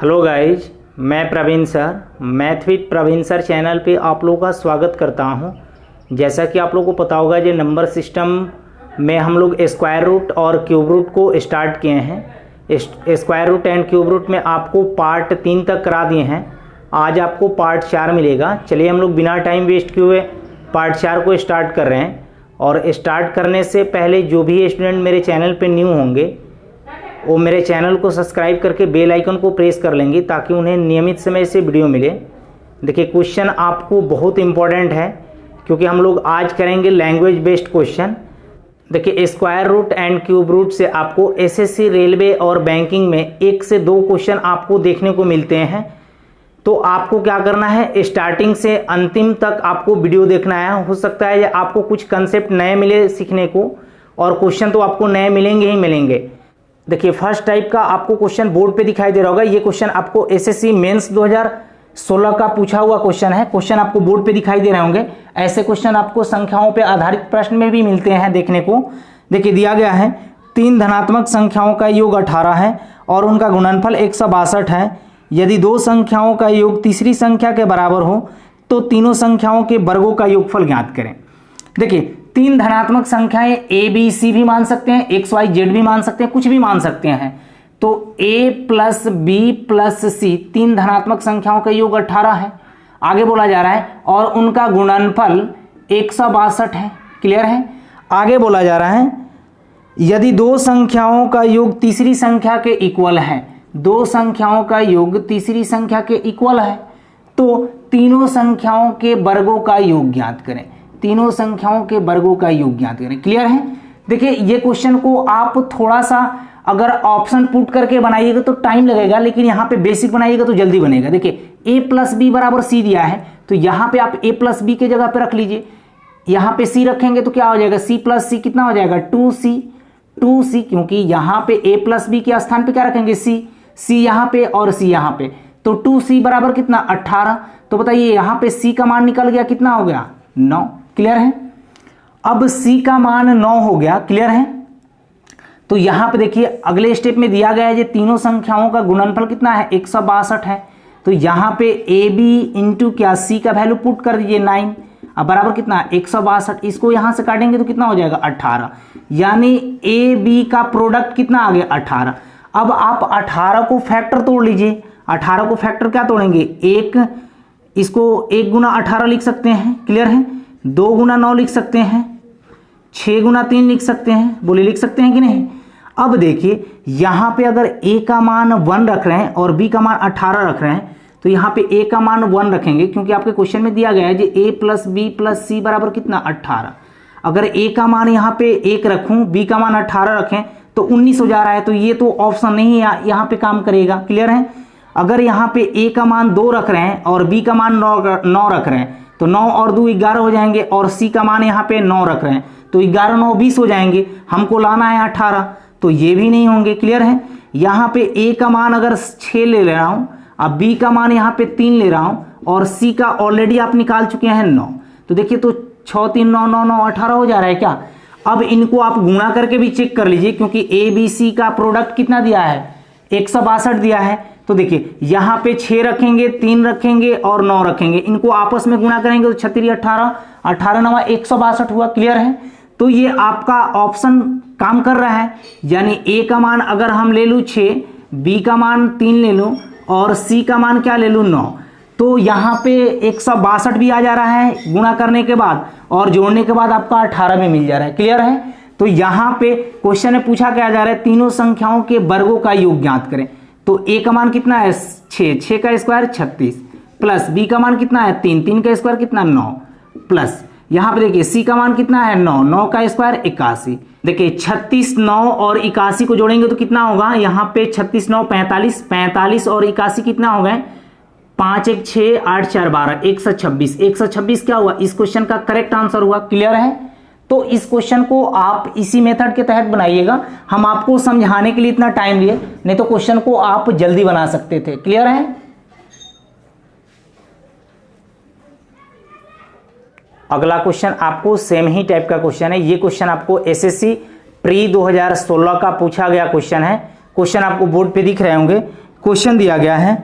Hello guys, मैं Praveen sir math with Praveen sir channel पे आप लोगों का स्वागत करता हूं। जैसा कि आप लोगों को पता होगा, जो नंबर सिस्टम में हम लोग स्क्वायर रूट और क्यूब रूट को स्टार्ट किए हैं। Square root and cube root में आपको पार्ट 3 तक करा दिए हैं। आज आपको पार्ट 4 मिलेगा। चलिए हम लोग बिना टाइम वेस्ट किए हुए पार्ट 4 को स्टार्ट कर रहे हैं। और स्टार्ट करने से पहले जो भी स्टूडेंट मेरे चैनल पे न्यू होंगे वो मेरे चैनल को सब्सक्राइब करके बेल आइकन को प्रेस कर लेंगे ताकि उन्हें नियमित समय से वीडियो मिले। देखिए, क्वेश्चन आपको बहुत इंपॉर्टेंट है क्योंकि हम लोग आज करेंगे लैंग्वेज बेस्ड क्वेश्चन। देखिए, square root and cube root से आपको एसएससी, रेलवे और बैंकिंग में 1 से 2 क्वेश्चन आपको देखने को मिलते हैं। तो आपको क्या करना है, स्टार्टिंग से अंतिम तक आपको वीडियो देखना है। हो सकता है आपको कुछ कंसेप्ट नए मिले सीखने को, और क्वेश्चन तो आपको नए मिलेंगे ही मिलेंगे। देखिए, फर्स्ट टाइप का आपको क्वेश्चन बोर्ड पे दिखाई दे रहा होगा। ये क्वेश्चन आपको एसएससी मेंस 2016 का पूछा हुआ क्वेश्चन है। क्वेश्चन आपको बोर्ड पे दिखाई दे रहे होंगे। ऐसे क्वेश्चन आपको संख्याओं पे आधारित प्रश्न में भी मिलते हैं देखने को। देखिए, दिया गया है 3 धनात्मक संख्याओं का योग 18 है और उनका गुणनफल 162 है। यदि 2 संख्याओं का योग तीसरी संख्या के बराबर हो तो तीनों संख्याओं के वर्गों का योगफल ज्ञात करें। देखिए, 3 धनात्मक संख्याएं ए बी सी भी मान सकते हैं, एक्स वाई जेड भी मान सकते हैं, कुछ भी मान सकते हैं। तो ए प्लस बी प्लस सी 3 धनात्मक संख्याओं का योग 18 है। आगे बोला जा रहा है और उनका गुणनफल 162 है। क्लियर है। आगे बोला जा रहा है यदि 2 संख्याओं का योग तीसरी संख्या के इक्वल है, 2 संख्याओं का योग तीसरी संख्या के इक्वल है तो तीनों संख्याओं के वर्गों का योग ज्ञात करें। तीनों संख्याओं के वर्गों का योग ज्ञात करें। क्लियर है। देखिए, ये क्वेश्चन को आप थोड़ा सा अगर ऑप्शन पुट करके बनाइएगा तो टाइम लगेगा, लेकिन यहाँ पे बेसिक बनाइएगा तो जल्दी बनेगा। देखिए, ए प्लस बी बराबर सी दिया है तो यहाँ पे आप ए प्लस बी के जगह पे रख लीजिए। यहाँ पे सी रखेंगे तो क्या हो जाएगा, सी प्लस सी कितना हो जाएगा, 2c, क्योंकि यहाँ पे ए प्लस बी के स्थान पे क्या रखेंगे, सी यहाँ पे और सी यहाँ पे, तो 2c बराबर कितना 18। तो बताइए यहाँ पे सी का मान निकल गया, कितना हो गया 9। क्लियर है। अब c का मान 9 हो गया। क्लियर है। तो यहां पे देखिए अगले स्टेप में दिया गया है ये तीनों संख्याओं का गुणनफल कितना है, 162 है। तो यहां पे ए बी इंटू क्या, c का वैल्यू पुट कर दीजिए 9। अब बराबर कितना है 162। इसको यहां से काटेंगे तो कितना हो जाएगा 18, यानी ए बी का प्रोडक्ट कितना आ गया 18। अब आप 18 को फैक्टर तोड़ लीजिए। 18 को फैक्टर क्या तोड़ेंगे, 1, इसको 1 गुना 18 लिख सकते हैं। क्लियर है। 2 गुना 9 लिख सकते हैं, 6 गुना 3 लिख सकते हैं। बोलिए लिख सकते हैं कि नहीं। अब देखिए यहां पे अगर a का मान 1 रख रहे हैं और b का मान 18 रख रहे हैं तो यहां पे a का मान 1 रखेंगे, क्योंकि आपके क्वेश्चन में दिया गया है कि a प्लस बी प्लस सी बराबर कितना 18। अगर a का मान यहाँ पे 1 रखूं, b का मान 18 रखें तो 19 हो जा रहा है। तो ये तो ऑप्शन नहीं है, यहाँ पे काम करेगा। क्लियर है। अगर यहाँ पे a का मान 2 रख रहे हैं और b का मान 9 रख रहे हैं तो 9 और 2 11 हो जाएंगे, और c का मान यहाँ पे 9 रख रहे हैं तो 11 9 20 हो जाएंगे। हमको लाना है 18, तो ये भी नहीं होंगे। क्लियर है। यहाँ पे a का मान अगर 6 ले रहा हूँ, अब b का मान यहाँ पे 3 ले रहा हूँ, और c का ऑलरेडी आप निकाल चुके हैं 9। तो देखिए, तो 6 3 9 9 9 18 हो जा रहा है क्या। अब इनको आप गुणा करके भी चेक कर लीजिए, क्योंकि ए बी सी का प्रोडक्ट कितना दिया है, 162 दिया है। तो देखिए यहाँ पे 6 रखेंगे, 3 रखेंगे और 9 रखेंगे, इनको आपस में गुणा करेंगे तो 36 18, 18 9 162 हुआ। क्लियर है। तो ये आपका ऑप्शन काम कर रहा है, यानी a का मान अगर हम ले लूँ 6, b का मान 3 ले लूँ और c का मान क्या ले लूँ 9, तो यहाँ पे 162 भी आ जा रहा है गुणा करने के बाद, और जोड़ने के बाद आपका 18 में मिल जा रहा है। क्लियर है। तो यहाँ पे क्वेश्चन में पूछा क्या जा रहा है, तीनों संख्याओं के वर्गों का योग ज्ञात करें। तो a का मान कितना है 6 का स्क्वायर 36, प्लस b का मान कितना है 3 का स्क्वायर कितना 9, प्लस यहाँ पे देखिए c का मान कितना है 9 का स्क्वायर 81। देखिए 36 9 और 81 को जोड़ेंगे तो कितना होगा, यहाँ पे 36 9 45 और 81 कितना हो गए 5 1 6 8 4 12 126। 126 क्या हुआ, इस क्वेश्चन का करेक्ट आंसर हुआ। क्लियर है। तो इस क्वेश्चन को आप इसी मेथड के तहत बनाइएगा। हम आपको समझाने के लिए इतना टाइम लिए, नहीं तो क्वेश्चन को आप जल्दी बना सकते थे। क्लियर है। अगला क्वेश्चन आपको सेम ही टाइप का क्वेश्चन है। ये क्वेश्चन आपको एसएससी प्री 2016 का पूछा गया क्वेश्चन है। क्वेश्चन आपको बोर्ड पे दिख रहे होंगे। क्वेश्चन दिया गया है,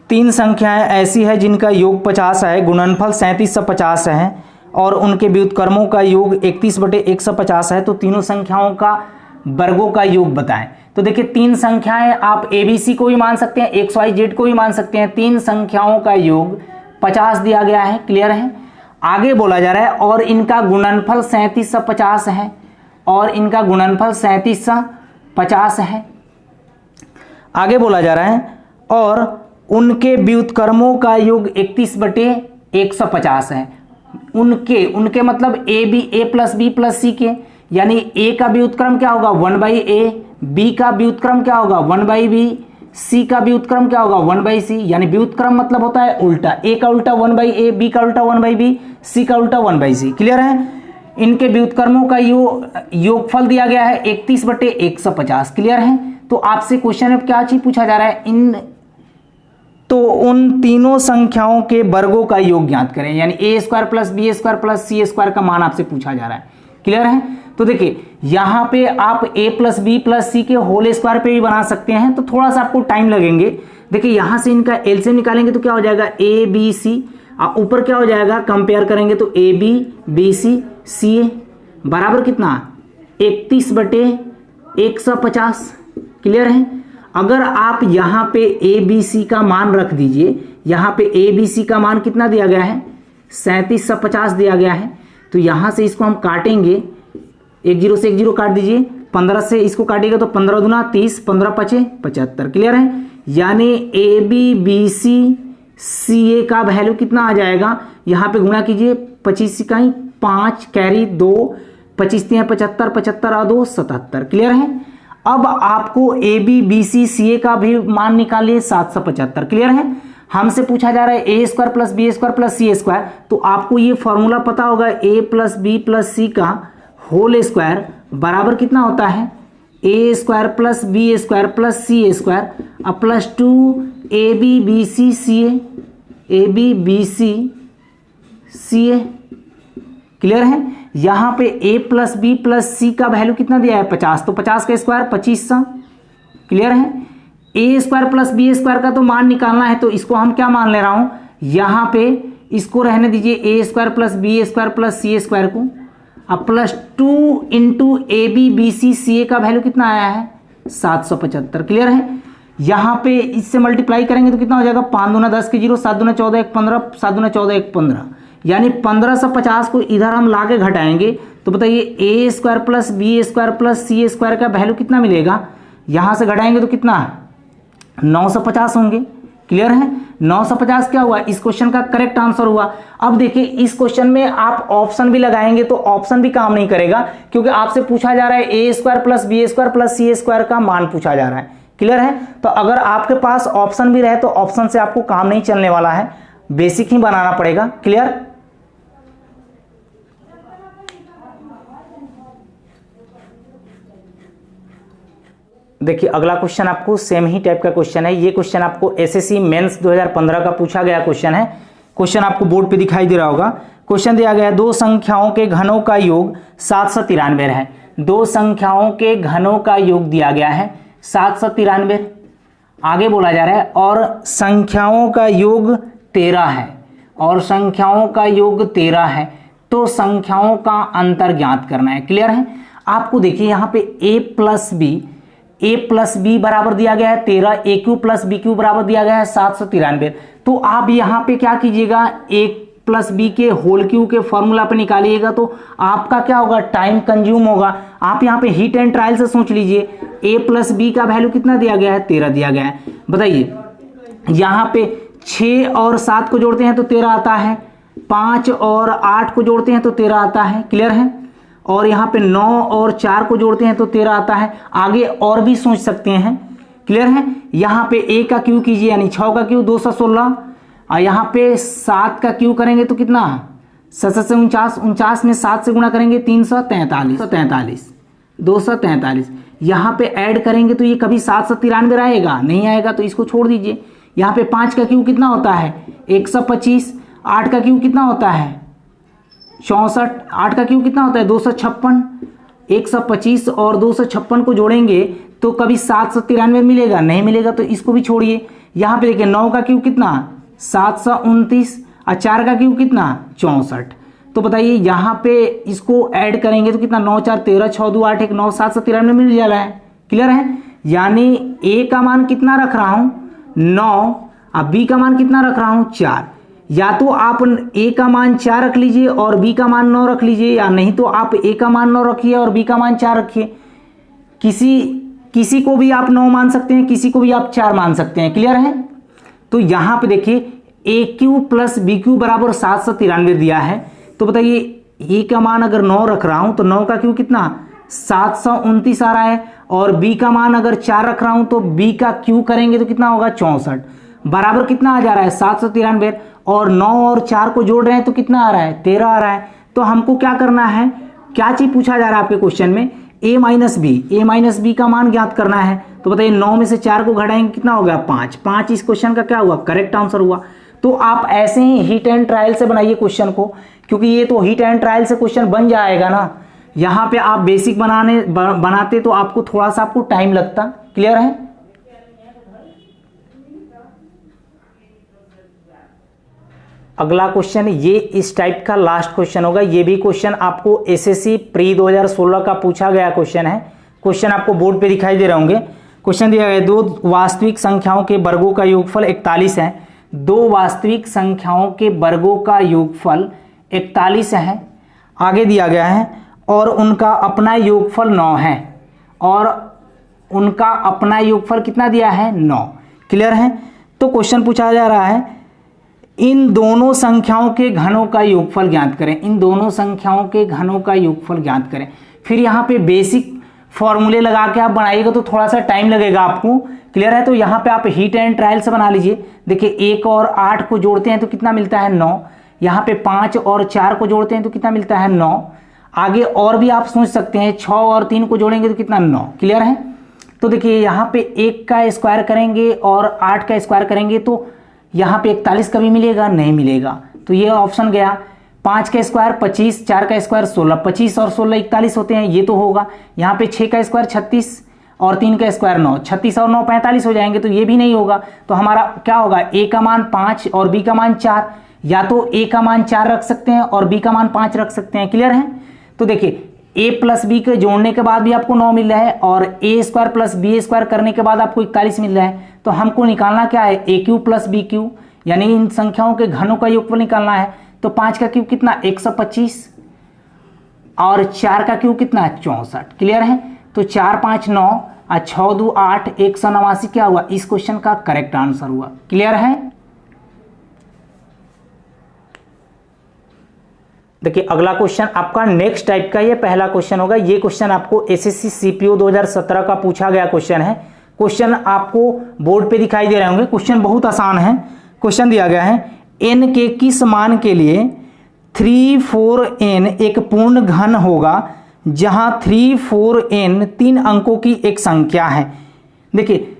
3 संख्याएं ऐसी है जिनका योग 50 है, गुणनफल 3750 है और उनके व्युत्क्रमों का योग 31/150 है, तो तीनों संख्याओं का वर्गों का योग बताएं। तो देखिए 3 संख्याएं आप ABC को भी मान सकते हैं, XYZ को भी मान सकते हैं। 3 संख्याओं का योग 50 दिया गया है, क्लियर है। आगे बोला जा रहा है और इनका गुणनफल 3750 है, और इनका गुणनफल 3750 है। आगे बोला जा रहा है और उनके व्युत्क्रमों का योग 31/150 है। उनके मतलब A plus B plus C के, यानी A का व्युत्क्रम क्या होगा 1/A, B का व्युत्क्रम क्या होगा 1/B, C का व्युत्क्रम क्या होगा 1/C, यानी व्युत्क्रम मतलब होता है उल्टा, A का उल्टा 1/A, B का उल्टा 1/B, C का उल्टा 1/C, क्लियर है। इनके व्युत्क्रमों का योगफल दिया गया है 31/150, क्लियर है। तो आपसे क्वेश्चन में क्या चीज पूछा जा रहा है, तो उन तीनों संख्याओं के वर्गों का योग ज्ञात करें, यानी A² plus B² plus C² का मान आपसे पूछा जा रहा है, क्लियर है। तो देखिए यहां पे आप A plus B plus C के होल स्क्वायर पे भी बना सकते हैं, तो थोड़ा सा आपको टाइम लगेंगे। देखिए यहां से इनका एलसीएम निकालेंगे तो क्या हो जाएगा ABC, ऊपर क्या हो जाएगा कंपेयर करेंगे तो AB BC CA बराबर कितना 31/150, क्लियर है। अगर आप यहाँ पे ABC का मान रख दीजिए, यहाँ पे ABC का मान कितना दिया गया है 3750 दिया गया है, तो यहाँ से इसको हम काटेंगे, 1 0 से 1 0 काट दीजिए, 15 से इसको काटिएगा तो 15 दूना 30, 15 5 75, क्लियर है। यानी AB BC CA का वैल्यू कितना आ जाएगा, यहाँ पे गुणा कीजिए 25 इकाई 5 कैरी 2, 25 3 75, 75 और 2 77, क्लियर है। अब आपको AB BC CA का भी मान निकालिए 775, क्लियर है। हमसे पूछा जा रहा है A² plus B² plus C², तो आपको ये फॉर्मूला पता होगा A plus B plus C का होल स्क्वायर बराबर कितना होता है A² plus B² plus C² अब plus 2 AB BC CA, AB BC CA, clear है। यहां पे A plus B plus C का वैल्यू कितना दिया है 50, तो 50 का स्क्वायर 2500, क्लियर है। A² प्लस B² का तो मान निकालना है, तो इसको हम क्या मान ले रहा हूं, यहां पे इसको रहने दीजिए A² plus B² plus C² को, अब plus 2 into AB BC CA का वैल्यू कितना आया है 775, क्लियर है। यहां पे इससे मल्टीप्लाई करेंगे तो कितना हो जाएगा 5 दूना 10 के 0, 7 दूना 14 1 15, 7 दूना 14 1 15, यानी 1550 को इधर हम लाके घटाएंगे तो बताइए A² plus B² plus C² का वैल्यू कितना मिलेगा, यहां से घटाएंगे तो कितना 950 होंगे, क्लियर है। 950 क्या हुआ, इस क्वेश्चन का करेक्ट आंसर हुआ। अब देखिए इस क्वेश्चन में आप ऑप्शन भी लगाएंगे तो ऑप्शन भी काम नहीं करेगा, क्योंकि आपसे पूछा जा रहा है A² plus B² plus C² का मान पूछा जा रहा है, क्लियर है। तो अगर आपके पास ऑप्शन भी रहे तो ऑप्शन से आपको काम नहीं चलने वाला है, बेसिक ही बनाना पड़ेगा, क्लियर। देखिए अगला क्वेश्चन आपको सेम ही टाइप का क्वेश्चन है। ये क्वेश्चन आपको एसएससी मेंस 2015 का पूछा गया क्वेश्चन है। क्वेश्चन आपको बोर्ड पे दिखाई दे रहा होगा। क्वेश्चन दिया गया है 2 संख्याओं के घनों का योग 793 है। 2 संख्याओं के घनों का योग दिया गया है 793। आगे बोला जा रहा है और संख्याओं का योग 13 है, और संख्याओं का योग 13 है, तो संख्याओं का अंतर ज्ञात करना है, क्लियर है। आपको देखिए यहाँ पे a प्लस बी बराबर दिया गया है 13, AQ प्लस BQ बराबर दिया गया है 793। तो आप यहाँ पे क्या कीजिएगा, a प्लस बी के होल क्यू के फॉर्मूला पे निकालिएगा तो आपका क्या होगा, टाइम कंज्यूम होगा। आप यहाँ पे हीट एंड ट्रायल से सोच लीजिए, a प्लस बी का वैल्यू कितना दिया गया है 13 दिया गया है। बताइए यहाँ पे 6 और 7 को जोड़ते हैं तो 13 आता है, 5 और 8 को जोड़ते हैं तो 13 आता है, क्लियर है। और यहाँ पे 9 और 4 को जोड़ते हैं तो 13 आता है। आगे और भी सोच सकते हैं, क्लियर है। यहाँ पे a का क्यू कीजिए, यानी 6 का क्यू 216, और यहाँ पे 7 का क्यू करेंगे तो कितना 7 से 49, 49 में 7 से गुणा करेंगे 343, 243। यहाँ पे ऐड करेंगे तो ये कभी 793 आएगा नहीं आएगा, तो इसको छोड़ दीजिए। यहाँ पे 5 का क्यू कितना होता है 125, 8 का क्यू कितना होता है 64, 8 का क्यू कितना होता है 256, 125 और 256 को जोड़ेंगे तो कभी 793 मिलेगा, नहीं मिलेगा, तो इसको भी छोड़िए। यहाँ पे देखिए 9 का क्यूब कितना 729 और 4 का क्यूब कितना 64। तो बताइए यहाँ पे इसको ऐड करेंगे तो कितना 9 4 13 6 2 8 1 9 793 मिल जा रहा है। क्लियर है? यानी ए का मान कितना रख रहा हूं 9, अब बी का मान कितना रख रहा हूं 4। या तो आप ए का मान 4 रख लीजिए और बी का मान 9 रख लीजिए, या नहीं तो आप ए का मान 9 रखिए और बी का मान 4 रखिए। किसी को भी आप 9 मान सकते हैं, किसी को भी आप 4 मान सकते हैं। क्लियर है? तो यहां पे देखिए ए क्यू प्लस बी क्यू बराबर 793 दिया है। तो बताइए ए का मान अगर 9 रख रहा हूं तो 9 का क्यू कितना 729 आ रहा है, और बी का मान अगर 4 रख रहा हूं तो बी का क्यू करेंगे तो कितना होगा 64, बराबर कितना आ जा रहा है 793, और 9 और 4 को जोड़ रहे हैं तो कितना आ रहा है 13 आ रहा है। तो हमको क्या करना है, क्या चीज पूछा जा रहा है आपके क्वेश्चन में, ए माइनस बी का मान ज्ञात करना है। तो बताइए 9 में से 4 को घटाएंगे कितना हो गया 5 इस क्वेश्चन का क्या हुआ करेक्ट आंसर हुआ। तो आप ऐसे ही हिट एंड ट्रायल से बनाइए क्वेश्चन को, क्योंकि ये तो हिट एंड ट्रायल से क्वेश्चन बन जाएगा ना। यहाँ पे आप बेसिक बनाते तो आपको थोड़ा सा आपको टाइम लगता। क्लियर है? अगला क्वेश्चन ये इस टाइप का लास्ट क्वेश्चन होगा। ये भी क्वेश्चन आपको एसएससी प्री 2016 का पूछा गया क्वेश्चन है। क्वेश्चन आपको बोर्ड पे दिखाई दे रहे होंगे। क्वेश्चन दिया गया दो वास्तविक संख्याओं के वर्गों का योगफल 41 है। दो वास्तविक संख्याओं के वर्गों का योगफल 41 है, आगे दिया गया है, और उनका अपना योगफल 9 है, और उनका अपना योगफल कितना दिया है 9। क्लियर है? तो क्वेश्चन पूछा जा रहा है इन दोनों संख्याओं के घनों का योगफल ज्ञात करें। इन दोनों संख्याओं के घनों का योगफल ज्ञात करें। फिर यहाँ पे बेसिक फॉर्मूले लगा के आप बनाइएगा तो थोड़ा सा टाइम लगेगा आपको। क्लियर है? तो यहाँ पे आप हिट एंड ट्रायल से बना लीजिए। देखिए 1 और 8 को जोड़ते हैं तो कितना मिलता है 9। यहाँ पे 5 और 4 को जोड़ते हैं तो कितना मिलता है 9। आगे और भी आप सोच सकते हैं 6 और 3 को जोड़ेंगे तो कितना 9। क्लियर है? तो देखिए यहाँ पे 1 का स्क्वायर करेंगे और 8 का स्क्वायर करेंगे तो यहाँ पे 41 कभी मिलेगा नहीं मिलेगा, तो ये ऑप्शन गया। 5 का स्क्वायर 25, 4 का स्क्वायर 16, 25 और 16 41 होते हैं, ये तो होगा। यहाँ पे 6 का स्क्वायर 36 और 3 का स्क्वायर 9, 36 और 9 45 हो जाएंगे, तो ये भी नहीं होगा। तो हमारा क्या होगा ए का मान 5 और बी का मान 4, या तो ए का मान 4 रख सकते हैं और बी का मान 5 रख सकते हैं। क्लियर है? तो देखिए ए प्लस बी के जोड़ने के बाद भी आपको 9 मिल रहा है, और ए स्क्वायर प्लस बी स्क्वायर करने के बाद आपको 41 मिल रहा है। तो हमको निकालना क्या है ए क्यू प्लस बी क्यू, यानी इन संख्याओं के घनों का योगफल निकालना है। तो 5 का क्यूब कितना 125 और 4 का क्यूब कितना 64। क्लियर है? तो 4 5 9 और 6 2 8 189 क्या हुआ इस क्वेश्चन का करेक्ट आंसर हुआ। क्लियर है? देखिए अगला क्वेश्चन आपका नेक्स्ट टाइप का, ये पहला क्वेश्चन होगा। ये क्वेश्चन आपको एसएससी सीपीओ 2017 का पूछा गया क्वेश्चन है। क्वेश्चन आपको बोर्ड पे दिखाई दे रहे होंगे। क्वेश्चन बहुत आसान है। क्वेश्चन दिया गया है n के किस मान के लिए 3 4n एक पूर्ण घन होगा जहां 3 4n 3 अंकों की एक संख्या है। देखिए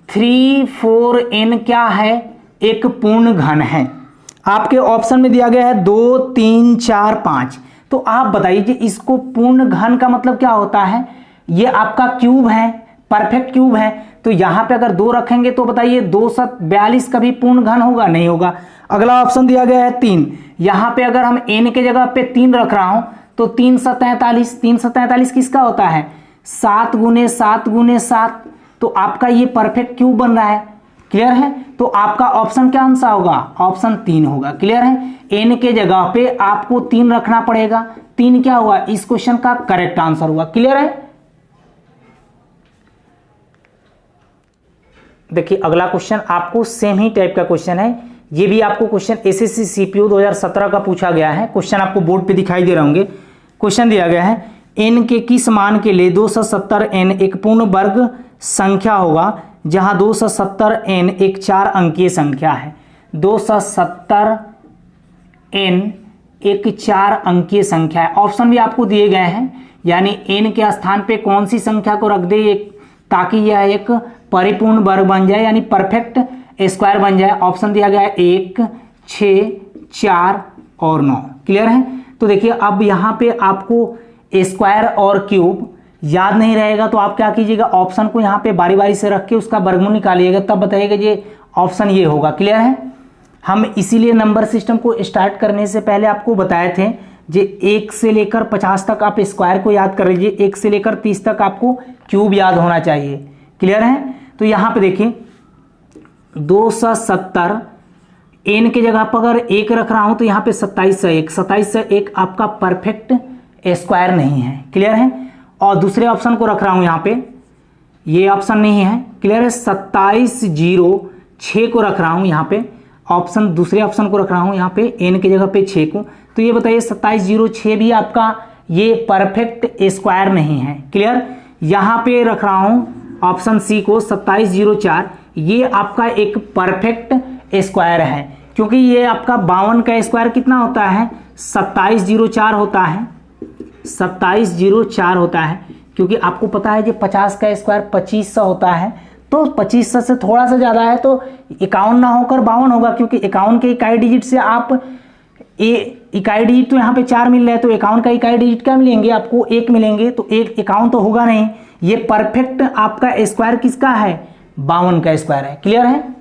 3 4n क्या है, एक पूर्ण घन है। आपके ऑप्शन में दिया गया है 2 3 4 5। तो आप बताइए इसको पूर्ण घन का मतलब क्या होता है। ये आपका क्यूब है, परफेक्ट क्यूब है, तो यहां पे अगर 2 रखेंगे तो बताइए 2 7 42 कभी पूर्ण घन होगा नहीं होगा। अगला ऑप्शन दिया गया है 3। यहां पे अगर हम n के जगह पे 3 रख रहा हूं तो 3 7 43, 3 7 43 किसका होता है 7 गुने 7 गुने 7। तो आपका ये परफेक्ट क्यूब बन रहा है। क्लियर है? तो आपका ऑप्शन क्या आंसर होगा, ऑप्शन 3 होगा। क्लियर है? n के जगह पे आपको 3 रखना पड़ेगा। 3 क्या हुआ इस क्वेश्चन का करेक्ट आंसर हुआ। क्लियर है? देखिए अगला क्वेश्चन आपको सेम ही टाइप का क्वेश्चन है। ये भी आपको क्वेश्चन एसएससी सीपीओ 2017 का पूछा गया है। क्वेश्चन आपको बोर्ड पे दिखाई दे रहे होंगे। क्वेश्चन दिया गया है n के किस मान के लिए 270n एक पूर्ण वर्ग संख्या होगा जहां 270n एक 4 अंकीय संख्या है। 270n एक 4 अंकीय संख्या है। ऑप्शन भी आपको दिए गए हैं, यानी n के स्थान पे कौन सी संख्या को रख दे ताकि यह एक परिपूर्ण वर्ग बन जाए, यानी परफेक्ट स्क्वायर बन जाए। ऑप्शन दिया गया है 1 6 4 और 9। क्लियर है? तो देखिए अब यहाँ पे आपको स्क्वायर और क्यूब याद नहीं रहेगा तो आप क्या कीजिएगा, ऑप्शन को यहाँ पे बारी बारी से रख के उसका वर्गमूल निकालिएगा, तब बताइएगा ये ऑप्शन ये होगा। क्लियर है? हम इसीलिए नंबर सिस्टम को स्टार्ट करने से पहले आपको बताए थे जे 1 से लेकर 50 तक आप स्क्वायर को याद कर लीजिए, 1 से लेकर 30 तक आपको क्यूब याद होना चाहिए। क्लियर है? तो यहाँ पे देखिए 270 n के जगह पर अगर 1 रख रहा हूं तो यहाँ पे 27 आपका परफेक्ट स्क्वायर नहीं है। क्लियर है? और दूसरे ऑप्शन को रख रहा हूं यहाँ पे, ये ऑप्शन नहीं है। क्लियर है? 2706 को रख रहा हूं यहाँ पे, ऑप्शन दूसरे ऑप्शन को रख रहा हूं यहाँ पे n के जगह पे 6 को। तो ये बताइए 2706 भी आपका ये परफेक्ट स्क्वायर नहीं है। क्लियर? यहाँ पे रख रहा हूं ऑप्शन सी को 2704, ये आपका एक परफेक्ट स्क्वायर है, क्योंकि ये आपका 52 का स्क्वायर कितना होता है, 2704 होता है, 2704 होता है। क्योंकि आपको पता है कि 50 का स्क्वायर 2500 होता है, तो 2500 से थोड़ा सा ज़्यादा है तो 51 ना होकर 52 होगा, क्योंकि 51 के इकाई डिजिट से आप इकाई डिजिट तो यहाँ पे 4 मिल रहा है, तो 51 का इकाई डिजिट क्या मिलेंगे आपको, 1 मिलेंगे, तो 51 तो होगा नहीं। ये परफेक्ट आपका स्क्वायर किसका है, 52 का स्क्वायर है। क्लियर है?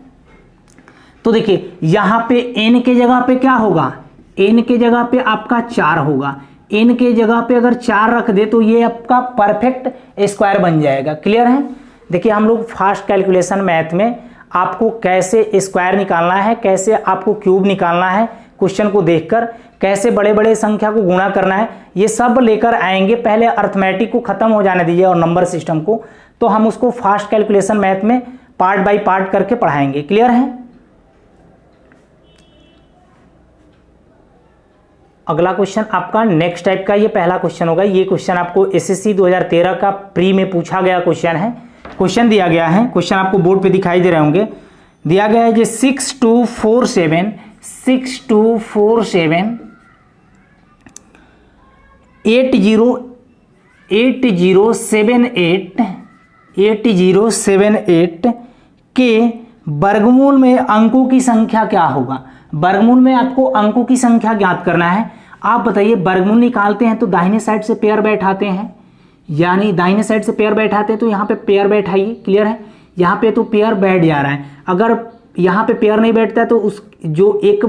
तो देखिए यहाँ पे n के जगह पे क्या होगा, n के जगह पे आपका 4 होगा, n के जगह पे अगर 4 रख दे तो ये आपका परफेक्ट स्क्वायर बन जाएगा। क्लियर है? देखिए हम लोग फास्ट कैलकुलेशन मैथ में आपको कैसे स्क्वायर निकालना है, कैसे आपको क्यूब निकालना है, क्वेश्चन को देखकर कैसे बड़े बड़े संख्या को गुणा करना है, ये सब लेकर आएंगे। पहले अर्थमेटिक को खत्म हो जाने दीजिए और नंबर सिस्टम को, तो हम उसको फास्ट कैलकुलेशन मैथ में पार्ट बाय पार्ट करके पढ़ाएंगे। क्लियर है? अगला क्वेश्चन आपका नेक्स्ट टाइप का ये पहला क्वेश्चन होगा। ये क्वेश्चन आपको एसएससी 2013 का प्री में पूछा गया क्वेश्चन है। क्वेश्चन दिया गया है, क्वेश्चन आपको बोर्ड पे दिखाई दे रहे होंगे। दिया गया है जो 6247 8078 के वर्गमूल में अंकों की संख्या क्या होगा। वर्गमूल में आपको अंकों की संख्या ज्ञात करना है। आप बताइए, वर्गमूल निकालते हैं तो दाहिने साइड से पेयर बैठाते हैं, यानी दाहिने साइड से पेयर बैठाते हैं तो यहाँ पे पेयर बैठाइए। क्लियर है? यहाँ पे तो पेयर बैठ जा रहा है, अगर यहाँ पे पेयर नहीं बैठता है तो उस जो एक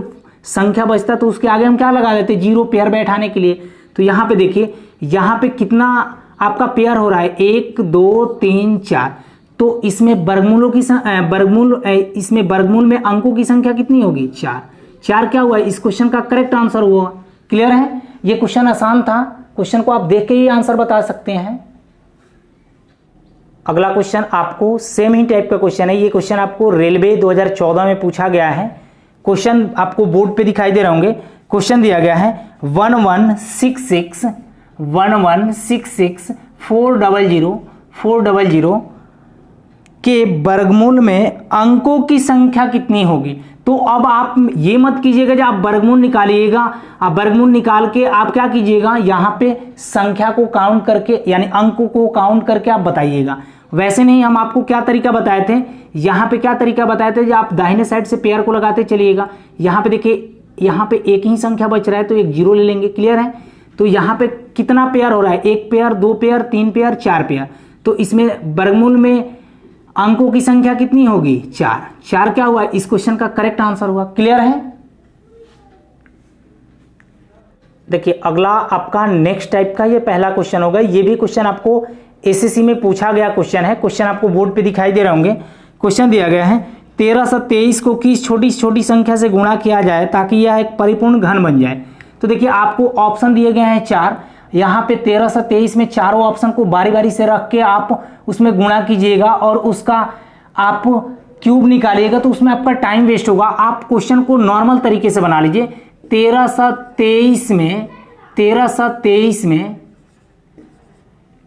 संख्या बचता है तो उसके आगे हम क्या लगा देते हैं, 0 पेयर बैठाने के लिए। तो यहाँ पे देखिए, यहाँ पे कितना आपका पेयर हो रहा है, 1 2 3 4, तो इसमें वर्गमूलों की इसमें वर्गमूल में अंकों की संख्या कितनी होगी, 4 क्या हुआ, इस क्वेश्चन का करेक्ट आंसर हुआ। क्लियर है? ये क्वेश्चन आसान था, क्वेश्चन को आप देख के ही आंसर बता सकते हैं। अगला क्वेश्चन आपको सेम ही टाइप का क्वेश्चन है। ये क्वेश्चन आपको रेलवे 2014 में पूछा गया है। क्वेश्चन आपको बोर्ड पे दिखाई दे रहे होंगे। क्वेश्चन दिया गया है 1166 400 के वर्गमूल में अंकों की संख्या कितनी होगी। तो अब आप ये मत कीजिएगा जब आप वर्गमूल निकालिएगा, आप वर्गमूल निकाल के आप क्या कीजिएगा, यहाँ पे संख्या को काउंट करके यानी अंकों को काउंट करके आप बताइएगा। वैसे नहीं, हम आपको क्या तरीका बताए थे, यहाँ पे क्या तरीका बताए थे, जब आप दाहिने साइड से पेयर को लगाते चलिएगा। यहाँ पे देखिए, यहाँ पे एक ही संख्या बच रहा है तो एक 0 ले लेंगे। क्लियर है? तो यहाँ पे कितना पेयर हो रहा है, 1 पेयर 2 पेयर 3 पेयर 4 पेयर, तो इसमें वर्गमूल में अंकों की संख्या कितनी होगी, 4 क्या हुआ, इस क्वेश्चन का करेक्ट आंसर हुआ। क्लियर है? देखिए अगला आपका नेक्स्ट टाइप का ये पहला क्वेश्चन होगा। ये भी क्वेश्चन आपको एसएससी में पूछा गया क्वेश्चन है। क्वेश्चन आपको बोर्ड पे दिखाई दे रहे होंगे। क्वेश्चन दिया गया है 1323 को किस छोटी छोटी संख्या से गुणा किया जाए ताकि यह एक परिपूर्ण घन बन जाए। तो देखिए आपको ऑप्शन दिए गए हैं 4, यहाँ पे 1323 में चारों ऑप्शन को बारी बारी से रख के आप उसमें गुणा कीजिएगा और उसका आप क्यूब निकालिएगा, तो उसमें आपका टाइम वेस्ट होगा। आप क्वेश्चन को नॉर्मल तरीके से बना लीजिए। 1323 में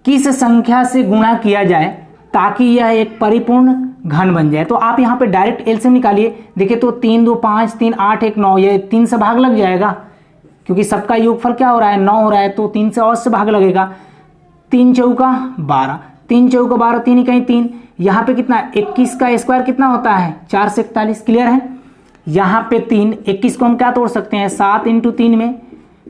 किस संख्या से गुणा किया जाए ताकि यह एक परिपूर्ण घन बन जाए। तो आप यहाँ पे डायरेक्ट एलसीएम निकालिए। देखिए तो 3 2 5 3 8 1 9, ये 3 से भाग लग जाएगा क्योंकि सबका योगफल क्या हो रहा है, 9 हो रहा है, तो 3 से और से भाग लगेगा। 3 चौका 12, 3 चौका 12, 3 इकाई 3, यहाँ पे कितना 21 का स्क्वायर कितना होता है, 4 से 41। क्लियर है? यहाँ पे 3 21 को हम क्या तोड़ सकते हैं, 7 × 3 में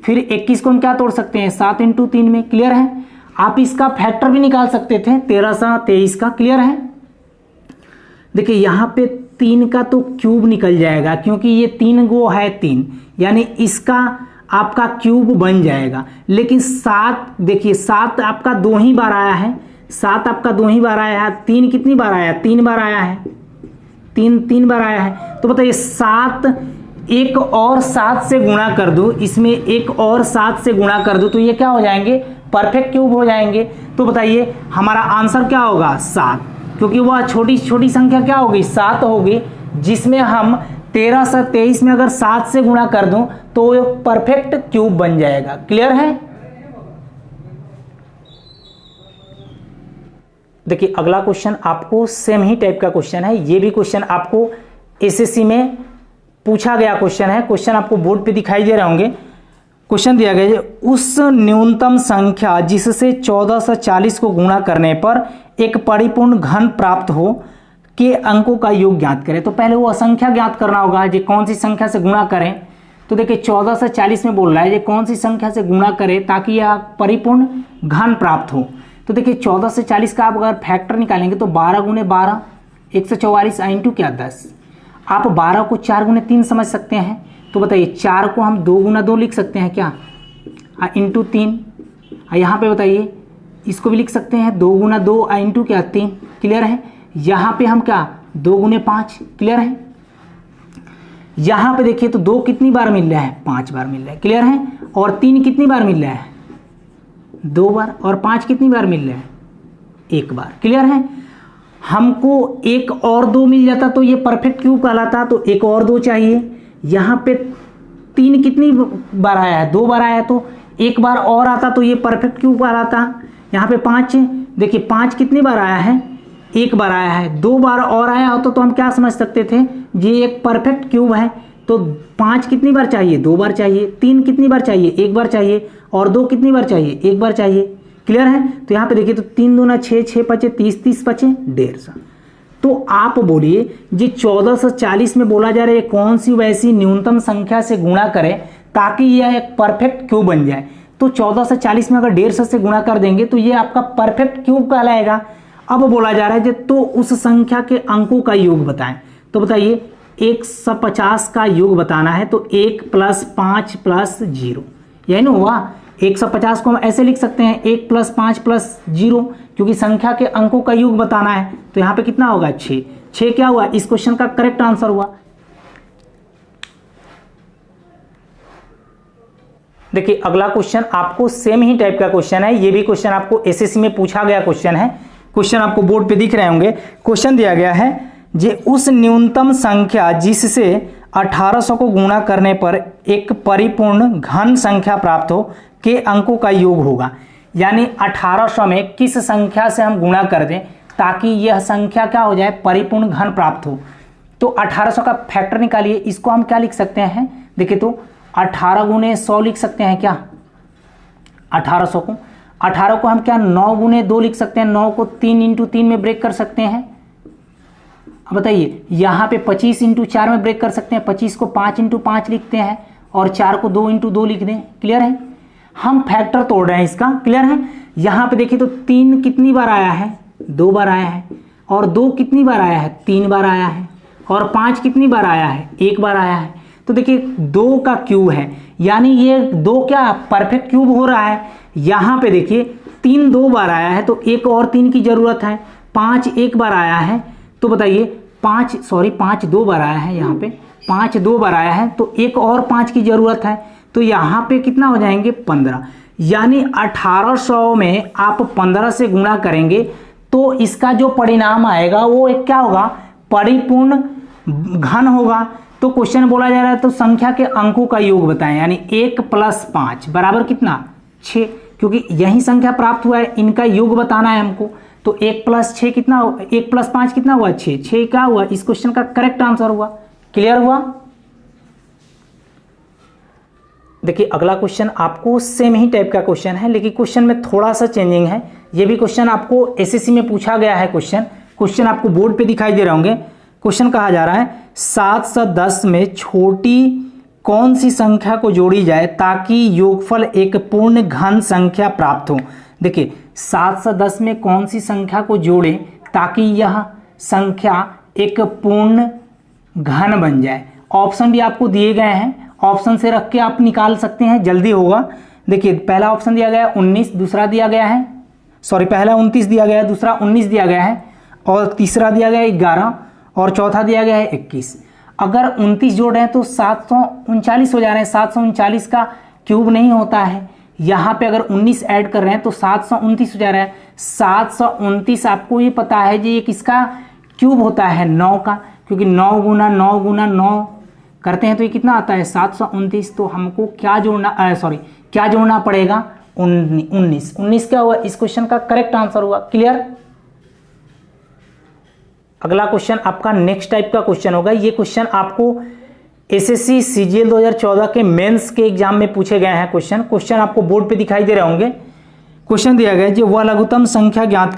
फिर 21 को हम क्या तोड़ सकते हैं 7 × 3 में, क्लियर है। आप इसका फैक्टर भी निकाल सकते थे 1323 का, क्लियर है। देखिए यहाँ पे 3 का तो क्यूब निकल जाएगा क्योंकि ये 3 गो है 3, यानी इसका आपका क्यूब बन जाएगा। लेकिन 7 देखिए 7 आपका 2 ही बार आया है, 7 आपका 2 ही बार आया है, 3 कितनी बार आया, 3 बार आया है, 3 बार आया है। तो बताइए 7 एक और 7 से गुणा कर दो, इसमें एक और 7 से गुणा कर दो तो ये क्या हो जाएंगे, परफेक्ट क्यूब हो जाएंगे। तो बताइए हमारा आंसर क्या होगा 7, क्योंकि वह छोटी छोटी संख्या क्या होगी 7 होगी, जिसमें हम 1323 में अगर 7 से गुणा कर दूं तो ये परफेक्ट क्यूब बन जाएगा, क्लियर है। देखिए अगला क्वेश्चन आपको सेम ही टाइप का क्वेश्चन है, ये भी क्वेश्चन आपको एसएससी में पूछा गया क्वेश्चन है। क्वेश्चन आपको बोर्ड पे दिखाई दे रहे होंगे। क्वेश्चन दिया गया है उस न्यूनतम संख्या जिससे 1440 को गुणा करने पर एक परिपूर्ण घन प्राप्त हो के अंकों का योग ज्ञात करें। तो पहले वो असंख्या ज्ञात करना होगा, जो कौन सी संख्या से गुणा करें। तो देखिए 1440 में बोल रहा है ये कौन सी संख्या से गुणा करें ताकि यह परिपूर्ण घन प्राप्त हो। तो देखिए 1440 का आप अगर फैक्टर निकालेंगे तो 12 × 12 144 इंटू क्या 10। आप 12 को 4 × 3 समझ सकते हैं। तो बताइए 4 को हम 2 × 2 लिख सकते हैं क्या, इंटू 3। यहाँ पे बताइए इसको भी लिख सकते हैं 2 × 2 इंटू क्या 3, क्लियर है। यहाँ पे हम क्या 2 × 5, क्लियर है। यहाँ पे देखिए तो 2 कितनी बार मिल रहा है 5 बार मिल रहा है, क्लियर है। और 3 कितनी बार मिल रहा है 2 बार, और 5 कितनी बार मिल रहा है 1 बार, क्लियर है। हमको 1 और 2 मिल जाता तो ये परफेक्ट क्यूब कहलाता, तो 1 और 2 चाहिए। यहाँ पे 3 कितनी बार आया है 2 बार आया है, तो 1 बार और आता तो ये परफेक्ट क्यूब कहलाता। यहाँ पे 5 देखिए 5 कितनी बार आया है 1 बार आया है, 2 बार और आया होता तो हम क्या समझ सकते थे ये एक परफेक्ट क्यूब है। तो 5 कितनी बार चाहिए 2 बार चाहिए, 3 कितनी बार चाहिए 1 बार चाहिए, और 2 कितनी बार चाहिए 1 बार चाहिए, क्लियर है। तो यहाँ पे देखिए तो 3 दूना 6, 6 पचे 30, 30 पचे 150। तो आप बोलिए जी 1440 में बोला जा रहा है कौन सी वैसी न्यूनतम संख्या से गुणा करें ताकि यह एक परफेक्ट क्यूब बन जाए। तो 1440 में अगर 150 से गुणा कर देंगे तो ये आपका परफेक्ट क्यूब कहलाएगा। अब बोला जा रहा है तो उस संख्या के अंकों का योग बताएं। तो बताइए 150 का योग बताना है तो 1 + 5 + 0, यही ना हुआ। 150 को हम ऐसे लिख सकते हैं 1 + 5 + 0, क्योंकि संख्या के अंकों का योग बताना है। तो यहाँ पे कितना होगा 6, 6 क्या हुआ इस क्वेश्चन का करेक्ट आंसर हुआ। देखिए अगला क्वेश्चन आपको सेम ही टाइप का क्वेश्चन है, ये भी क्वेश्चन आपको एसएससी में पूछा गया क्वेश्चन है। क्वेश्चन आपको बोर्ड पे दिख रहे होंगे। क्वेश्चन दिया गया है जे उस न्यूनतम संख्या जिससे 1800 को गुणा करने पर एक परिपूर्ण घन संख्या प्राप्त हो के अंकों का योग होगा। यानी 1800 में किस संख्या से हम गुणा कर दें ताकि यह संख्या क्या हो जाए परिपूर्ण घन प्राप्त हो। तो 1800 का फैक्टर निकालिए, इसको हम क्या लिख सकते हैं देखिए तो 18 × 100 लिख सकते हैं क्या 18 को हम क्या 9 × 2 लिख सकते हैं, 9 को 3 × 3 में ब्रेक कर सकते हैं। अब बताइए यहाँ पे 25 × 4 में ब्रेक कर सकते हैं, 25 को 5 × 5 लिखते हैं और 4 को 2 × 2 लिख दें, क्लियर है। हम फैक्टर तोड़ रहे हैं इसका, क्लियर है। यहाँ पे देखिए तो 3 कितनी बार आया है 2 बार आया है, और 2 कितनी बार आया है 3 बार आया है, और 5 कितनी बार आया है 1 बार आया है। तो देखिए 2 का क्यूब है, यानी ये 2 क्या परफेक्ट क्यूब हो रहा है। यहाँ पे देखिए 3 2 बार आया है तो 1 और 3 की जरूरत है, 5 1 बार आया है तो बताइए 5 2 बार आया है, यहाँ पे 5 2 बार आया है तो 1 और 5 की जरूरत है। तो यहाँ पे कितना हो जाएंगे 15, यानी 1800 में आप 15 से गुणा करेंगे तो इसका जो परिणाम आएगा वो एक क्या होगा परिपूर्ण घन होगा। तो क्वेश्चन बोला जा रहा है तो संख्या के अंकों का योग बताएं, यानी 1 + 5 बराबर कितना 6, क्योंकि यही संख्या प्राप्त हुआ है इनका योग बताना है हमको। तो 1 + 6 कितना 1 + 5 कितना हुआ 6, 6 क्या हुआ इस क्वेश्चन का करेक्ट आंसर हुआ, क्लियर हुआ। देखिए अगला क्वेश्चन आपको सेम ही टाइप का क्वेश्चन है, लेकिन क्वेश्चन में थोड़ा सा चेंजिंग है। ये भी क्वेश्चन आपको एसएससी में पूछा गया है। क्वेश्चन आपको बोर्ड पे दिखाई दे रहे होंगे। क्वेश्चन कहा जा रहा है 7 से 10 में छोटी कौन सी संख्या को जोड़ी जाए ताकि योगफल एक पूर्ण घन संख्या प्राप्त हो। देखिए 7 से 10 में कौन सी संख्या को जोड़ें ताकि यह संख्या एक पूर्ण घन बन जाए। ऑप्शन भी आपको दिए गए हैं, ऑप्शन से रख के आप निकाल सकते हैं, जल्दी होगा। देखिए पहला ऑप्शन दिया गया है 19, दूसरा दिया गया है पहला 29 दिया गया है, दूसरा 19 दिया गया है, और तीसरा दिया गया है 11, और चौथा दिया गया है 21। अगर 29 जोड़ रहे हैं तो 739 हो जा रहे हैं। 739 का क्यूब नहीं होता है, यहाँ पे अगर 19 ऐड कर रहे हैं तो 729 हो जा रहा है। 729 आपको ये पता है जी ये किसका क्यूब होता है, 9 का, क्योंकि 9 गुना 9 गुना 9 करते हैं तो ये कितना आता है 729। तो हमको क्या जोड़ना पड़ेगा 19। 19 क्या हुआ, इस क्वेश्चन का करेक्ट आंसर हुआ। क्लियर। अगला क्वेश्चन आपका नेक्स्ट टाइप का क्वेश्चन होगा। ये क्वेश्चन आपको एसएससी सीजीएल 2014 के मेंस के एग्जाम में पूछे गए हैं। क्वेश्चन आपको बोर्ड पे दिखाई दे रहे होंगे। क्वेश्चन दिया गया है जो वह लघुत्तम संख्या ज्ञात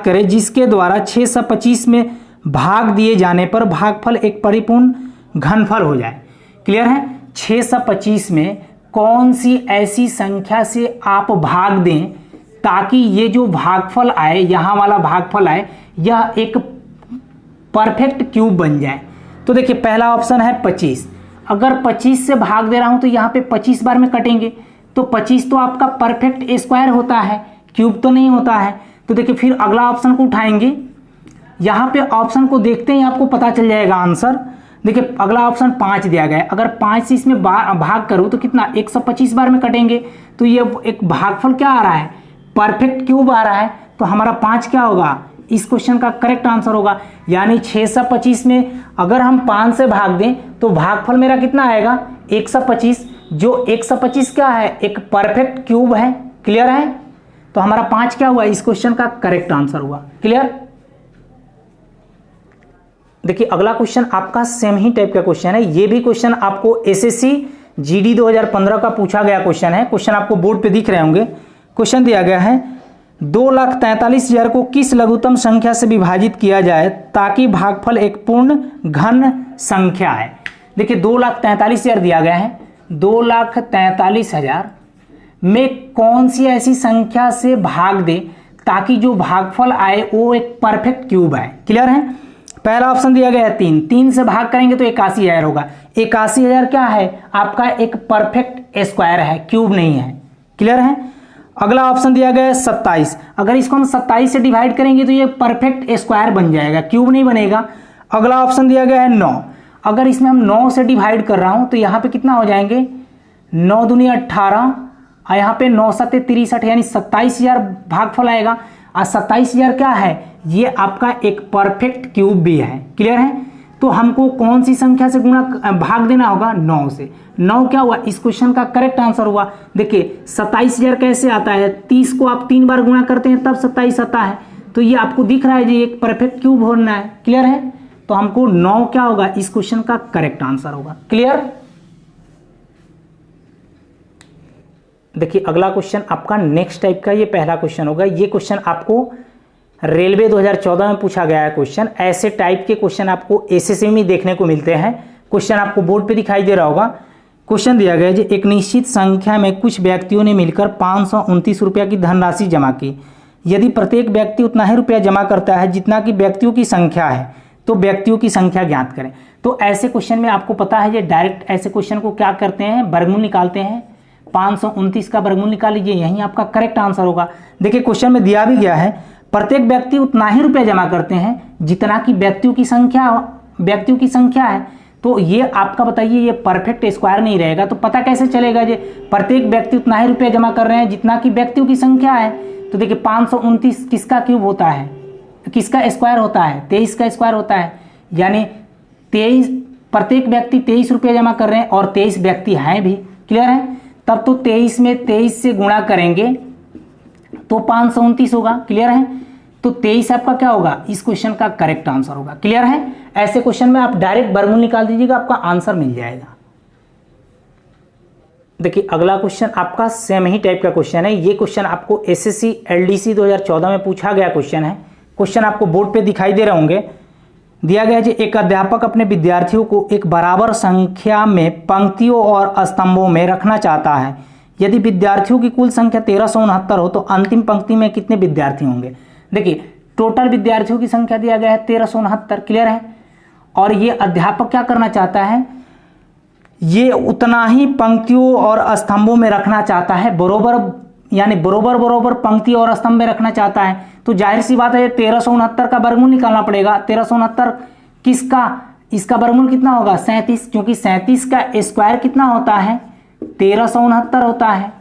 करे जिसके द्वारा 6 से 25 में भाग दिए जाने पर भागफल एक परिपूर्ण घनफल हो जाए। क्लियर है। 6 से 25 में कौन सी ऐसी संख्या से आप भाग दें ताकि ये जो भागफल आए, यहाँ वाला भागफल आए, यह एक परफेक्ट क्यूब बन जाए। तो देखिए पहला ऑप्शन है 25। अगर 25 से भाग दे रहा हूं तो यहाँ पे 25 बार में कटेंगे, तो 25 तो आपका परफेक्ट स्क्वायर होता है, क्यूब तो नहीं होता है। तो देखिए फिर अगला ऑप्शन को उठाएंगे, यहाँ पे ऑप्शन को देखते ही आपको पता चल जाएगा आंसर। देखिए अगला ऑप्शन 5 दिया गया है। अगर 5 से इसमें भाग करूँ तो कितना 125 बार में कटेंगे, तो ये एक भागफल क्या आ रहा है, परफेक्ट क्यूब आ रहा है। तो हमारा 5 क्या होगा, इस क्वेश्चन का करेक्ट आंसर होगा। यानी 6 से 25 में अगर हम 5 से भाग दें तो भागफल मेरा कितना आएगा 125। जो 125 क्या है, एक परफेक्ट क्यूब है। क्लियर है। तो हमारा 5 क्या हुआ, इस क्वेश्चन का करेक्ट आंसर हुआ। क्लियर। देखिए अगला क्वेश्चन आपका सेम ही टाइप का क्वेश्चन है। ये भी क्वेश्चन आपको एसएससी जीडी 2015 का पूछा गया क्वेश्चन है। क्वेश्चन आपको बोर्ड पे दिख रहे होंगे। क्वेश्चन दिया गया है 2,43,000 को किस लघुत्तम संख्या से विभाजित किया जाए ताकि भागफल एक पूर्ण घन संख्या है। देखिए 2,43,000 दिया गया है। 2,43,000 में कौन सी ऐसी संख्या से भाग दे ताकि जो भागफल आए वो एक परफेक्ट क्यूब आए। क्लियर है। पहला ऑप्शन दिया गया है 3 से भाग करेंगे तो 81,000 होगा। 81,000 क्या है, आपका एक परफेक्ट स्क्वायर है, क्यूब नहीं है। क्लियर है। अगला ऑप्शन दिया गया है 27। अगर इसको हम 27 से डिवाइड करेंगे तो ये परफेक्ट स्क्वायर बन जाएगा, क्यूब नहीं बनेगा। अगला ऑप्शन दिया गया है 9। अगर इसमें हम 9 से डिवाइड कर रहा हूं तो यहाँ पे कितना हो जाएंगे 9 दूनी 18, और यहाँ पे 9 सत्ते 63, यानी 27,000 भागफल आएगा। और 27,000 क्या है, ये आपका एक परफेक्ट क्यूब भी है। क्लियर है। तो हमको कौन सी संख्या से गुणा भाग देना होगा 9 से। 9 क्या हुआ, इस क्वेश्चन का करेक्ट आंसर हुआ। देखिए 27,000 कैसे आता है, 30 को आप 3 बार गुणा करते हैं तब 27 आता है। तो ये आपको दिख रहा है जी एक परफेक्ट क्यूब होना है। क्लियर है। तो हमको 9 क्या होगा, इस क्वेश्चन का करेक्ट आंसर होगा। क्लियर। देखिए अगला क्वेश्चन आपका नेक्स्ट टाइप का ये पहला क्वेश्चन होगा। ये क्वेश्चन आपको रेलवे 2014 में पूछा गया है क्वेश्चन। ऐसे टाइप के क्वेश्चन आपको एसएससी में देखने को मिलते हैं। क्वेश्चन आपको बोर्ड पे दिखाई दे रहा होगा। क्वेश्चन दिया गया है कि एक निश्चित संख्या में कुछ व्यक्तियों ने मिलकर 529 रुपया की धनराशि जमा की। यदि प्रत्येक व्यक्ति उतना ही रुपया जमा करता है जितना कि व्यक्तियों की संख्या है तो व्यक्तियों की संख्या ज्ञात करें। तो ऐसे क्वेश्चन में आपको पता है ये डायरेक्ट ऐसे क्वेश्चन को क्या करते हैं, वर्गमूल निकालते हैं। 529 का वर्गमूल निकाल लीजिए, यही आपका करेक्ट आंसर होगा। देखिए क्वेश्चन में दिया भी गया है प्रत्येक व्यक्ति उतना ही रुपया जमा करते हैं जितना कि व्यक्तियों की संख्या है। तो ये आपका बताइए ये परफेक्ट स्क्वायर नहीं रहेगा। तो पता कैसे चलेगा जे प्रत्येक व्यक्ति उतना ही रुपया जमा कर रहे हैं जितना कि व्यक्तियों की संख्या है। तो देखिए 529 किसका क्यूब होता है, किसका स्क्वायर होता है, 23 का स्क्वायर होता है। यानी 23, प्रत्येक व्यक्ति 23 रुपया जमा कर रहे हैं और 23 व्यक्ति हैं भी। क्लियर है। तब तो 23 में 23 से गुणा करेंगे तो 529 होगा। क्लियर है। तो 23 आपका क्या होगा, इस क्वेश्चन का करेक्ट आंसर होगा। क्लियर है। ऐसे क्वेश्चन में आप डायरेक्ट वर्गमूल निकाल दीजिएगा, आपका आंसर मिल जाएगा। देखिए अगला क्वेश्चन आपका सेम ही टाइप का क्वेश्चन है। ये क्वेश्चन आपको एसएससी एलडीसी 2014 में पूछा गया क्वेश्चन है। क्वेश्चन आपको बोर्ड पे दिखाई दे रहे होंगे। दिया गया है एक अध्यापक अपने विद्यार्थियों को एक बराबर संख्या में पंक्तियों और स्तंभों में रखना चाहता है। यदि विद्यार्थियों की कुल संख्या 1369 हो तो अंतिम पंक्ति में कितने विद्यार्थी होंगे। देखिए टोटल विद्यार्थियों की संख्या दिया गया है 1369, क्लियर है। और ये अध्यापक क्या करना चाहता है, ये उतना ही पंक्तियों और स्तंभों में रखना चाहता है, बरोबर यानी बरोबर पंक्ति और स्तंभ में रखना चाहता है। तो जाहिर सी बात है 1369 का वर्गमूल निकालना पड़ेगा। 1369 किसका, इसका वर्गमूल कितना होगा 37, क्योंकि 37 का स्क्वायर कितना होता है 1369 होता है,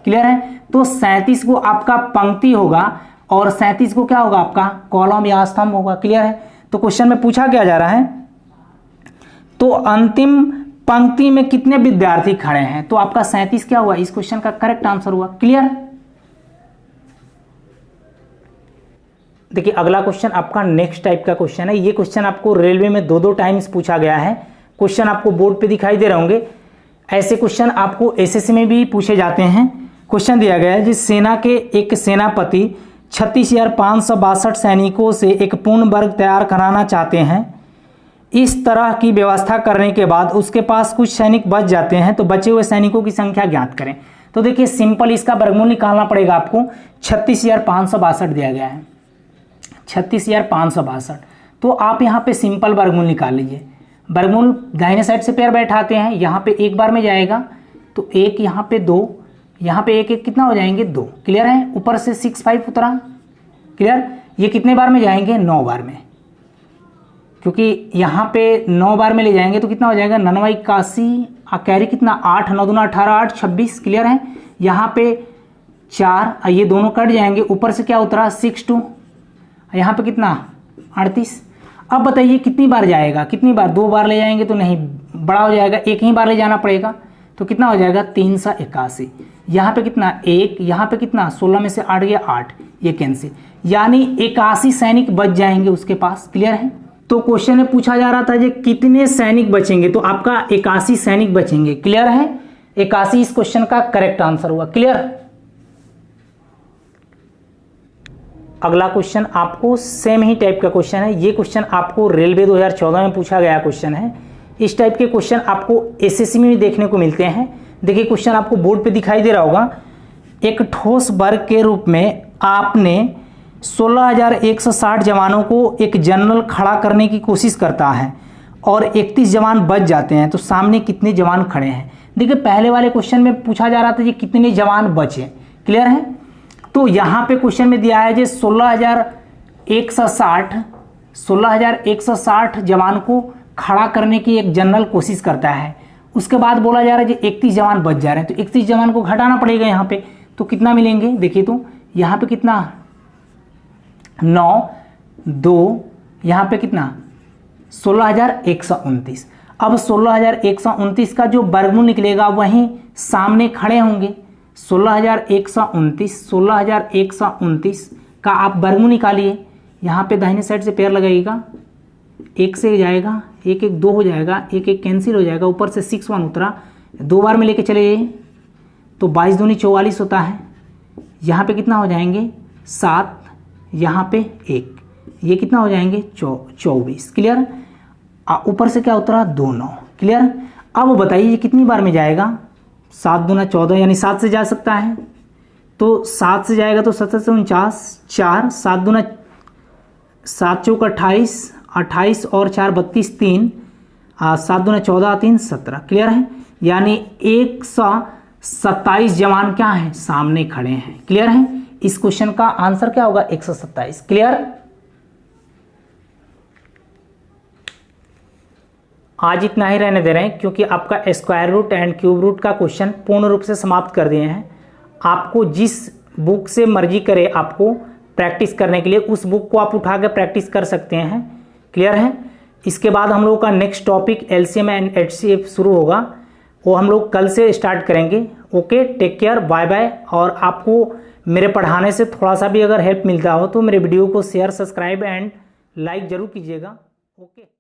क्लियर है। तो 37 को आपका पंक्ति होगा और 37 को क्या होगा आपका कॉलम या स्तंभ होगा, क्लियर है। तो क्वेश्चन में पूछा क्या जा रहा है, तो अंतिम पंक्ति में कितने विद्यार्थी खड़े हैं, तो आपका 37 क्या हुआ, इस क्वेश्चन का करेक्ट आंसर हुआ, क्लियर। देखिए अगला क्वेश्चन आपका नेक्स्ट टाइप का क्वेश्चन है। ये क्वेश्चन आपको रेलवे में दो टाइम्स पूछा गया है। क्वेश्चन आपको बोर्ड पे दिखाई दे रहे होंगे। ऐसे क्वेश्चन आपको एसएससी में भी पूछे जाते हैं। क्वेश्चन दिया गया है जिस सेना के एक सेनापति 36,562 सैनिकों से एक पूर्ण वर्ग तैयार कराना चाहते हैं। इस तरह की व्यवस्था करने के बाद उसके पास कुछ सैनिक बच जाते हैं, तो बचे हुए सैनिकों की संख्या ज्ञात करें। तो देखिए सिंपल इसका वर्गमूल निकालना पड़ेगा आपको। 36,562 दिया गया है, 36,562। तो आप यहाँ पे सिंपल वर्गमूल निकाल लीजिए। वर्गमूल दाहिने साइड से पैर बैठाते हैं, यहाँ पे एक बार में जाएगा तो एक, यहाँ पे 2, यहाँ पे एक कितना हो जाएंगे 2, क्लियर है। ऊपर से 6,5 उतरा, क्लियर। ये कितने बार में जाएंगे 9 बार में, क्योंकि यहाँ पे 9 बार में ले जाएंगे तो कितना हो जाएगा 9 81, कैरी कितना 8, 9 दूना 18, 8 26, क्लियर है। यहाँ पे 4, ये दोनों कट जाएंगे, ऊपर से क्या उतरा 62, यहाँ पे कितना 38। अब बताइए कितनी बार जाएगा, कितनी बार, 2 बार ले जाएंगे तो नहीं, बड़ा हो जाएगा, एक ही बार ले जाना पड़ेगा, तो कितना हो जाएगा 381। यहाँ पे कितना 1, यहाँ पे कितना 16 में से 8 गया 8, ये कैंसिल, यानी 81 सैनिक बच जाएंगे उसके पास, क्लियर है। तो क्वेश्चन में पूछा जा रहा था कि कितने सैनिक बचेंगे, तो आपका 81 सैनिक बचेंगे, क्लियर है। 81 इस क्वेश्चन का करेक्ट आंसर हुआ, क्लियर। अगला क्वेश्चन आपको सेम ही टाइप का क्वेश्चन है। ये क्वेश्चन आपको रेलवे 2014 में पूछा गया क्वेश्चन है। इस टाइप के क्वेश्चन आपको एसएससी में भी देखने को मिलते हैं। देखिए क्वेश्चन आपको बोर्ड पे दिखाई दे रहा होगा। एक ठोस वर्ग के रूप में आपने 16,160 जवानों को एक जनरल खड़ा करने की कोशिश करता है और 31 जवान बच जाते हैं, तो सामने कितने जवान खड़े हैं। देखिए पहले वाले क्वेश्चन में पूछा जा रहा था कि कितने जवान बचे, क्लियर है। तो यहाँ पे क्वेश्चन में दिया है जो 16,160 जवान को खड़ा करने की एक जनरल कोशिश करता है। उसके बाद बोला जा रहा है जी 31 जवान बच जा रहे हैं, तो 31 जवान को घटाना पड़ेगा यहाँ पे, तो कितना मिलेंगे देखिए, तो यहाँ पे कितना 9, 2, यहाँ पे कितना 16,129। अब 16,129 का जो वर्गमूल निकलेगा वहीं सामने खड़े होंगे। 16,129 का आप वर्गमूल निकालिए। यहाँ पे दाहिने साइड से पैर लगाइएगा, 1 से जाएगा, 1 1 2 हो जाएगा, 1 1 कैंसिल हो जाएगा, ऊपर से 6 1 उतरा, 2 बार में लेके चले जाइए तो 22 दूनी 44 होता है। यहाँ पे कितना हो जाएंगे 7, यहाँ पे 1, ये कितना हो जाएंगे 24, क्लियर। ऊपर से क्या उतरा 2 9, क्लियर। अब बताइए ये कितनी बार में जाएगा, 7 दूना 14, यानी 7 से जा सकता है, तो 7 से जाएगा तो 7 से 49, 4, 7 दूना 7 चौक 28, 28 और 4 32, 3, 7 दूना 14, 3 17, क्लियर है। यानी 127 जवान क्या है सामने खड़े हैं, क्लियर है। इस क्वेश्चन का आंसर क्या होगा 127, क्लियर। आज इतना ही रहने दे रहे हैं, क्योंकि आपका square root and cube root का क्वेश्चन पूर्ण रूप से समाप्त कर दिए हैं। आपको जिस बुक से मर्जी करे आपको प्रैक्टिस करने के लिए, उस बुक को आप उठा कर प्रैक्टिस कर सकते हैं, क्लियर है। इसके बाद हम लोगों का next topic LCM and HCF शुरू होगा, वो हम लोग कल से स्टार्ट करेंगे। Okay, take care, bye bye. और आपको मेरे पढ़ाने से थोड़ा सा भी अगर हेल्प मिलता हो तो मेरे वीडियो को शेयर, सब्सक्राइब एंड लाइक जरूर कीजिएगा। ओके।